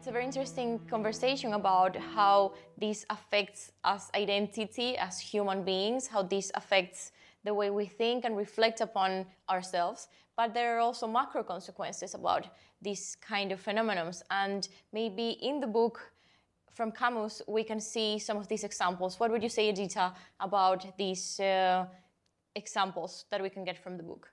It's a very interesting conversation about how this affects us identity as human beings, how this affects the way we think and reflect upon ourselves. But there are also macro consequences about these kind of phenomenons. And maybe in the book from Camus, we can see some of these examples. What would you say, Edita, about these examples that we can get from the book?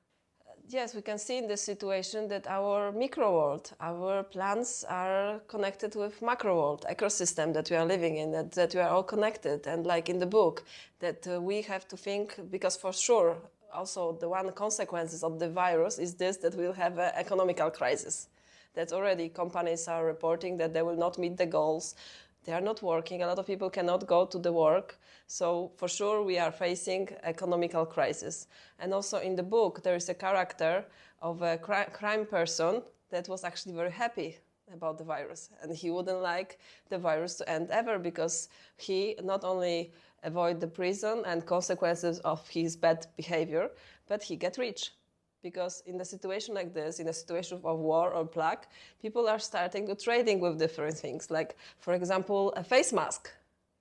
Yes, we can see in this situation that our micro world, our plants are connected with macro world, ecosystem that we are living in, that we are all connected. And like in the book, that we have to think, because for sure, also the one consequences of the virus is this, that we'll have an economical crisis. That already companies are reporting that they will not meet the goals. They are not working. A lot of people cannot go to the work. So for sure we are facing economical crisis. And also in the book there is a character of a crime person that was actually very happy about the virus. And he wouldn't like the virus to end ever, because he not only avoid the prison and consequences of his bad behavior, but he get rich. Because in a situation like this, in a situation of war or plague, people are starting to trading with different things. Like, for example, a face mask.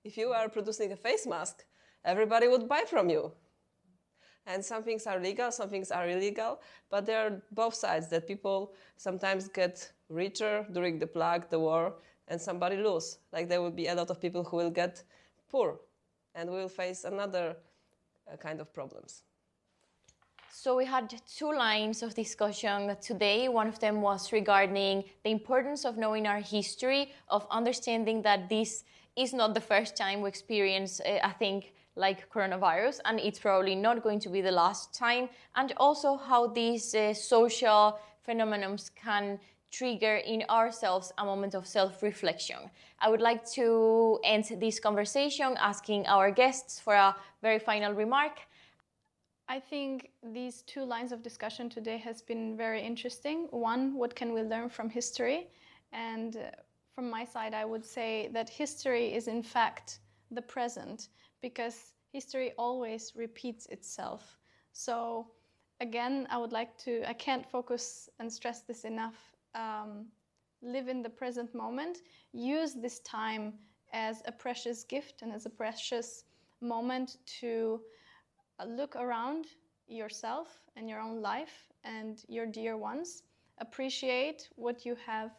If you are producing a face mask, everybody would buy from you. And some things are legal, some things are illegal, but there are both sides, that people sometimes get richer during the plague, the war, and somebody lose. Like there will be a lot of people who will get poor, and we will face another kind of problems. So we had two lines of discussion today. One of them was regarding the importance of knowing our history, of understanding that this is not the first time we experience a thing like coronavirus, and it's probably not going to be the last time, and also how these social phenomena can trigger in ourselves a moment of self-reflection. I would like to end this conversation asking our guests for a very final remark. I think these two lines of discussion today has been very interesting. One, what can we learn from history? And from my side, I would say that history is in fact the present, because history always repeats itself. So again, I can't focus and stress this enough. Live in the present moment, use this time as a precious gift and as a precious moment to look around yourself and your own life and your dear ones. Appreciate what you have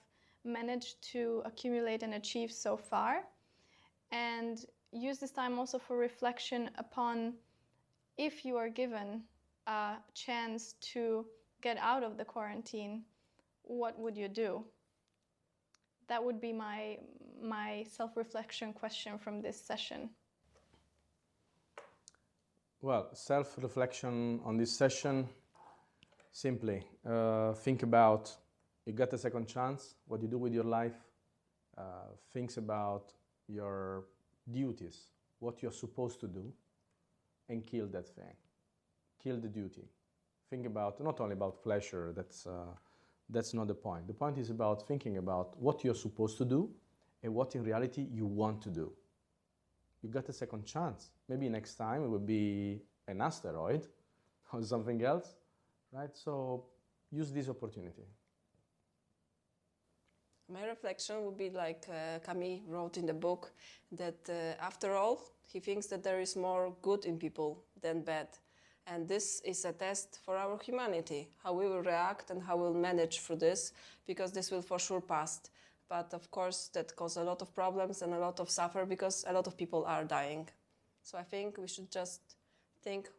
managed to accumulate and achieve so far. And use this time also for reflection upon, if you are given a chance to get out of the quarantine, what would you do? That would be my self-reflection question from this session. Well, self-reflection on this session, simply think about, you got a second chance, what you do with your life, think about your duties, what you're supposed to do, and kill that thing. Kill the duty. Think about, not only about pleasure, that's not the point. The point is about thinking about what you're supposed to do and what in reality you want to do. You got a second chance. Maybe next time it will be an asteroid or something else, right? So use this opportunity. My reflection would be like Camus wrote in the book, that after all, he thinks that there is more good in people than bad. And this is a test for our humanity, how we will react and how we'll manage through this, because this will for sure pass. But of course, that causes a lot of problems and a lot of suffer, because a lot of people are dying. So I think we should just think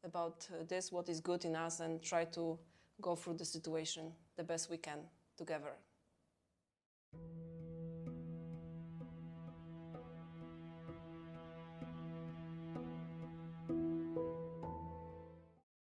about this, what is good in us, and try to go through the situation the best we can together.